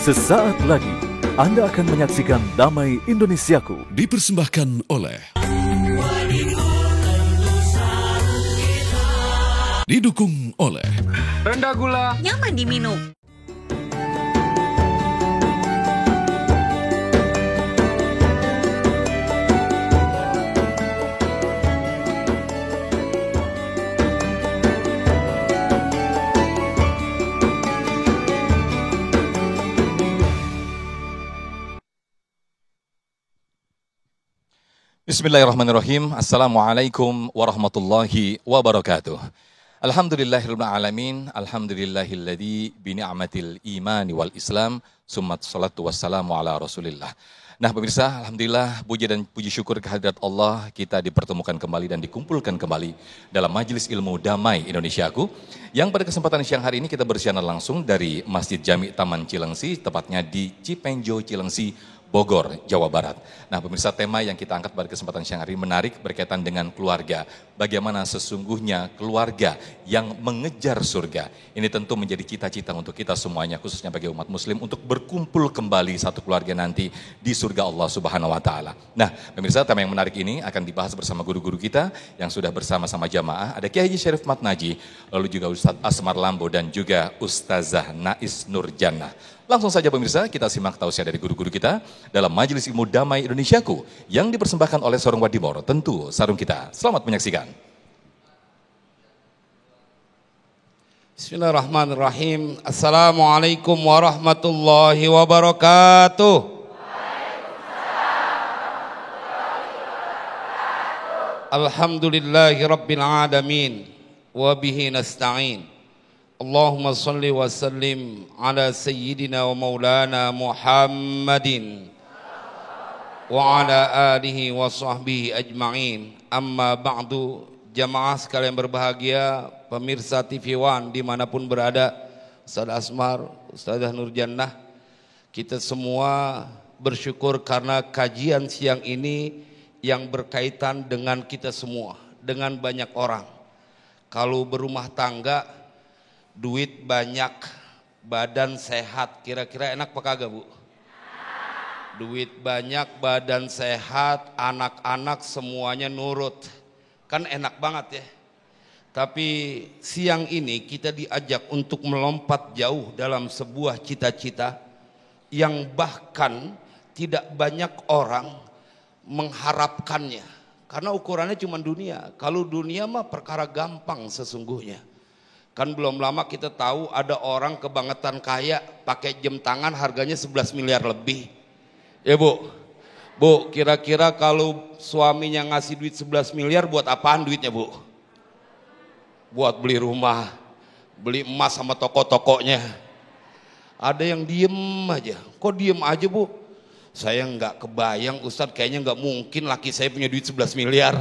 Sesaat lagi Anda akan menyaksikan Damai Indonesiaku, dipersembahkan oleh didukung oleh rendah gula, nyaman diminum. Bismillahirrahmanirrahim. Assalamualaikum warahmatullahi wabarakatuh. Alhamdulillahirabbil alamin. Alhamdulillahilladzi bi ni'matil imani wal islam. Summat salatu wassalamu ala Rasulillah. Nah, pemirsa, alhamdulillah puji dan puji syukur kehadirat Allah, kita dipertemukan kembali dan dikumpulkan kembali dalam Majelis Ilmu Damai Indonesiaku, yang pada kesempatan siang hari ini kita bersiaran langsung dari Masjid Jami Taman Cilengsi, tepatnya di Cipenjo Cilengsi, Bogor, Jawa Barat. Nah, pemirsa, tema yang kita angkat pada kesempatan siang hari menarik, berkaitan dengan keluarga. Bagaimana sesungguhnya keluarga yang mengejar surga. Ini tentu menjadi cita-cita untuk kita semuanya, khususnya bagi umat muslim, untuk berkumpul kembali satu keluarga nanti di surga Allah Subhanahu wa Ta'ala. Nah, pemirsa, tema yang menarik ini akan dibahas bersama guru-guru kita yang sudah bersama-sama jamaah. Ada Kiai Haji Syarif Matnaji, lalu juga Ustadz Asmar Lambo dan juga Ustazah Nais Nurjannah. Langsung saja pemirsa, kita simak tausiah dari guru-guru kita dalam Majelis Ilmu Damai Indonesiaku yang dipersembahkan oleh Sorong Wadimor, tentu sarung kita. Selamat menyaksikan. Bismillahirrahmanirrahim. Assalamualaikum warahmatullahi wabarakatuh. Alhamdulillahi rabbil alamin. Wa bihi nasta'in. Allahumma salli wa sallim ala sayyidina wa maulana Muhammadin wa ala alihi wa sahbihi ajma'in. Amma ba'du, jamaah sekalian berbahagia, pemirsa TV One dimanapun berada, Ustaz Asmar, Ustazah Nurjannah, kita semua bersyukur karena kajian siang ini yang berkaitan dengan kita semua, dengan banyak orang. Kalau berumah tangga, duit banyak, badan sehat, kira-kira enak apa kagak, Bu? Duit banyak, badan sehat, anak-anak semuanya nurut, kan enak banget ya. Tapi siang ini kita diajak untuk melompat jauh dalam sebuah cita-cita yang bahkan tidak banyak orang mengharapkannya, karena ukurannya cuma dunia. Kalau dunia mah perkara gampang sesungguhnya. Kan belum lama kita tahu ada orang kebangetan kaya pakai jam tangan harganya 11 miliar lebih. Ya Bu, Bu, kira-kira kalau suaminya ngasih duit 11 miliar buat apaan duitnya, Bu? Buat beli rumah, beli emas sama toko-tokonya. Ada yang diem aja. Kok diem aja, Bu? Saya nggak kebayang, Ustadz, kayaknya nggak mungkin laki saya punya duit 11 miliar.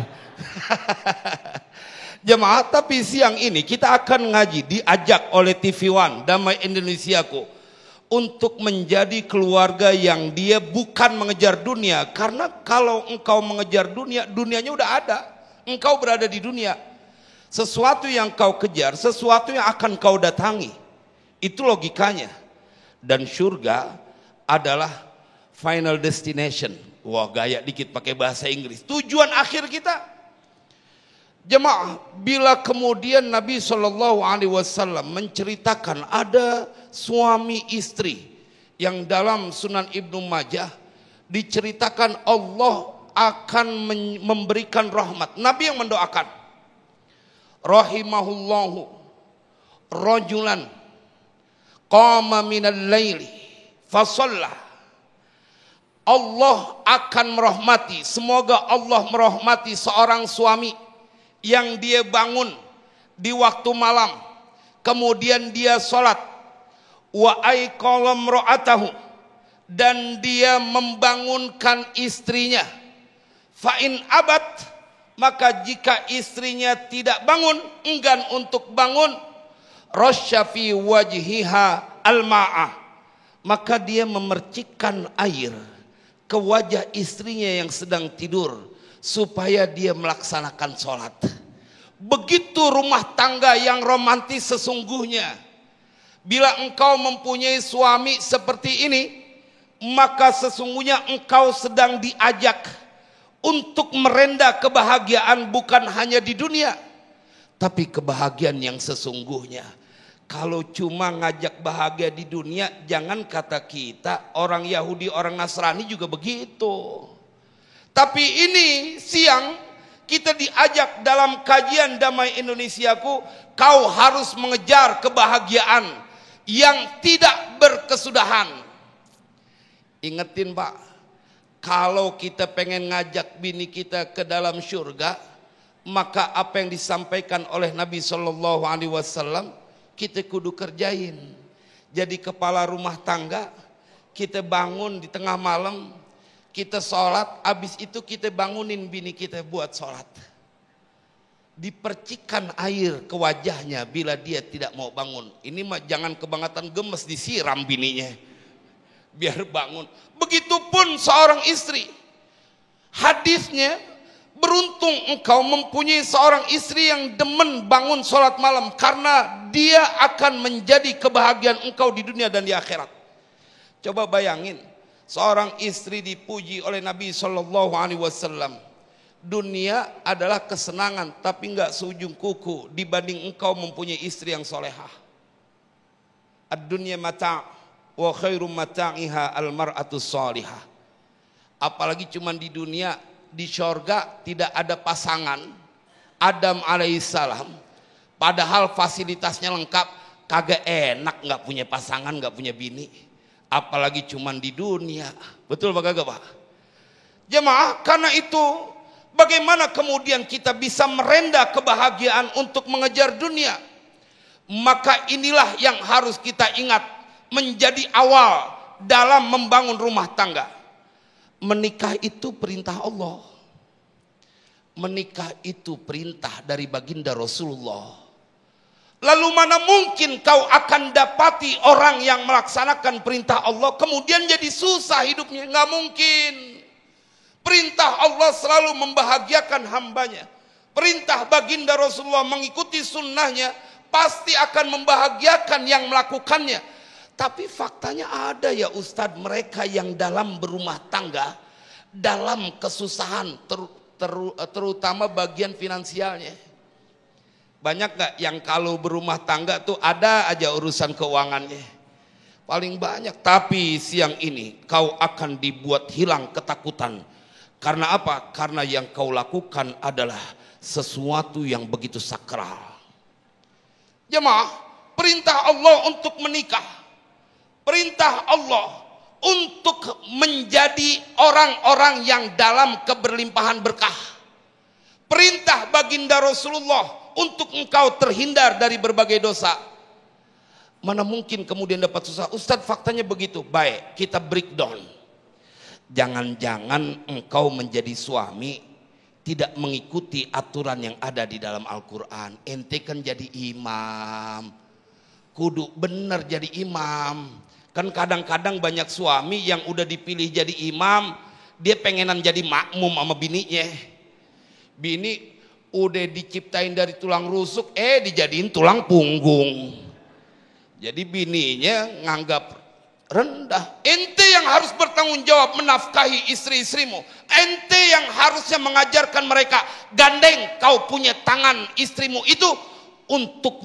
Jemaah, tapi siang ini kita akan ngaji, diajak oleh TV One Damai Indonesiaku untuk menjadi keluarga yang dia bukan mengejar dunia. Karena kalau engkau mengejar dunia, dunianya udah ada, engkau berada di dunia. Sesuatu yang kau kejar, sesuatu yang akan kau datangi, itu logikanya. Dan surga adalah final destination. Wah, gaya dikit pakai bahasa Inggris, tujuan akhir kita. Jemaah, bila kemudian Nabi SAW menceritakan ada suami istri yang dalam Sunan Ibnu Majah diceritakan Allah akan memberikan rahmat. Nabi yang mendoakan, rahimahullahu rajulan qama minal laili fasalla. Allah akan merahmati, semoga Allah merahmati seorang suami yang dia bangun di waktu malam, kemudian dia sholat, wa aiqala imra'atahu, dan dia membangunkan istrinya, fa in abat, maka jika istrinya tidak bangun, enggan untuk bangun, rasya fi wajhiha al-ma'ah, maka dia memercikkan air ke wajah istrinya yang sedang tidur supaya dia melaksanakan sholat. Begitu rumah tangga yang romantis sesungguhnya. Bila engkau mempunyai suami seperti ini, maka sesungguhnya engkau sedang diajak untuk merenda kebahagiaan bukan hanya di dunia, tapi kebahagiaan yang sesungguhnya. Kalau cuma ngajak bahagia di dunia, jangan kata kita, orang Yahudi, orang Nasrani juga begitu. Tapi ini siang kita diajak dalam kajian Damai Indonesiaku, kau harus mengejar kebahagiaan yang tidak berkesudahan. Ingetin Pak, kalau kita pengen ngajak bini kita ke dalam surga, maka apa yang disampaikan oleh Nabi Shallallahu Alaihi Wasallam kita kudu kerjain. Jadi kepala rumah tangga, kita bangun di tengah malam, kita sholat, habis itu kita bangunin bini kita buat sholat. Dipercikan air ke wajahnya bila dia tidak mau bangun. Ini mah jangan kebangetan gemes, disiram bininya biar bangun. Begitupun seorang istri. Hadisnya, beruntung engkau mempunyai seorang istri yang demen bangun sholat malam, karena dia akan menjadi kebahagiaan engkau di dunia dan di akhirat. Coba bayangin, seorang istri dipuji oleh Nabi Shallallahu Alaihi Wasallam. Dunia adalah kesenangan, tapi enggak seujung kuku dibanding engkau mempunyai istri yang solehah. Ad-dunya mata' wa khairum mata'iha al-mar'atus salihah. Apalagi cuman di dunia, di sorga tidak ada pasangan. Adam alaihissalam, padahal fasilitasnya lengkap, kagak enak nggak punya pasangan, nggak punya bini. Apalagi cuman di dunia. Betul Pak kagak Pak? Jemaah, karena itu bagaimana kemudian kita bisa merenda kebahagiaan untuk mengejar dunia? Maka inilah yang harus kita ingat menjadi awal dalam membangun rumah tangga. Menikah itu perintah Allah. Menikah itu perintah dari baginda Rasulullah. Lalu mana mungkin kau akan dapati orang yang melaksanakan perintah Allah kemudian jadi susah hidupnya? Nggak mungkin. Perintah Allah selalu membahagiakan hambanya. Perintah baginda Rasulullah mengikuti sunnahnya pasti akan membahagiakan yang melakukannya. Tapi faktanya ada ya Ustadz, mereka yang dalam berumah tangga, dalam kesusahan, terutama bagian finansialnya. Banyak gak yang kalau berumah tangga tuh ada aja urusan keuangannya? Paling banyak. Tapi siang ini kau akan dibuat hilang ketakutan. Karena apa? Karena yang kau lakukan adalah sesuatu yang begitu sakral. Jemaah, perintah Allah untuk menikah, perintah Allah untuk menjadi orang-orang yang dalam keberlimpahan berkah. Perintah baginda Rasulullah untuk engkau terhindar dari berbagai dosa. Mana mungkin kemudian dapat susah? Ustadz, faktanya begitu. Baik, kita breakdown. Jangan-jangan engkau menjadi suami tidak mengikuti aturan yang ada di dalam Al-Quran. Ente kan jadi imam, kudu bener jadi imam. Kan kadang-kadang banyak suami yang udah dipilih jadi imam, dia pengenan jadi makmum sama bininya. Bini udah diciptain dari tulang rusuk, dijadiin tulang punggung. Jadi bininya nganggap rendah. Ente yang harus bertanggung jawab menafkahi istri-istrimu. Ente yang harusnya mengajarkan mereka, gandeng kau punya tangan istrimu itu untuk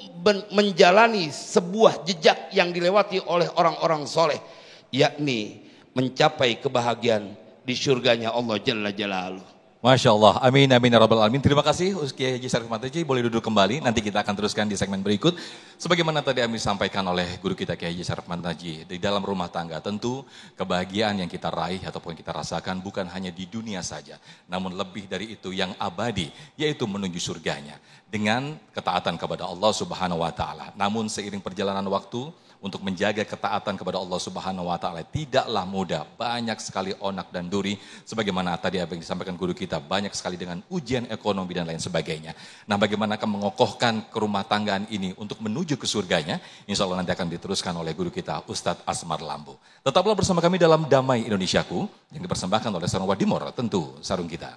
menjalani sebuah jejak yang dilewati oleh orang-orang soleh, yakni mencapai kebahagiaan di surganya Allah Jalla Jalaluh. Masya Allah, amin amin ya rabbal alamin. Terima kasih Kiai Haji Syarif Mantaji, boleh duduk kembali. Nanti kita akan teruskan di segmen berikut. Sebagaimana tadi kami disampaikan oleh guru kita Kiai Haji Syarif Mantaji, di dalam rumah tangga tentu kebahagiaan yang kita raih ataupun kita rasakan bukan hanya di dunia saja, namun lebih dari itu yang abadi, yaitu menuju surganya dengan ketaatan kepada Allah Subhanahu wa taala. Namun seiring perjalanan waktu, untuk menjaga ketaatan kepada Allah Subhanahu wa taala tidaklah mudah. Banyak sekali onak dan duri, sebagaimana tadi yang disampaikan guru kita, banyak sekali dengan ujian ekonomi dan lain sebagainya. Nah, bagaimana akan mengokohkan kerumah tanggaan ini untuk menuju ke surganya? Insya Allah nanti akan diteruskan oleh guru kita Ustadz Asmar Lambo. Tetaplah bersama kami dalam Damai Indonesiaku yang dipersembahkan oleh Sarung Wadimor, tentu sarung kita.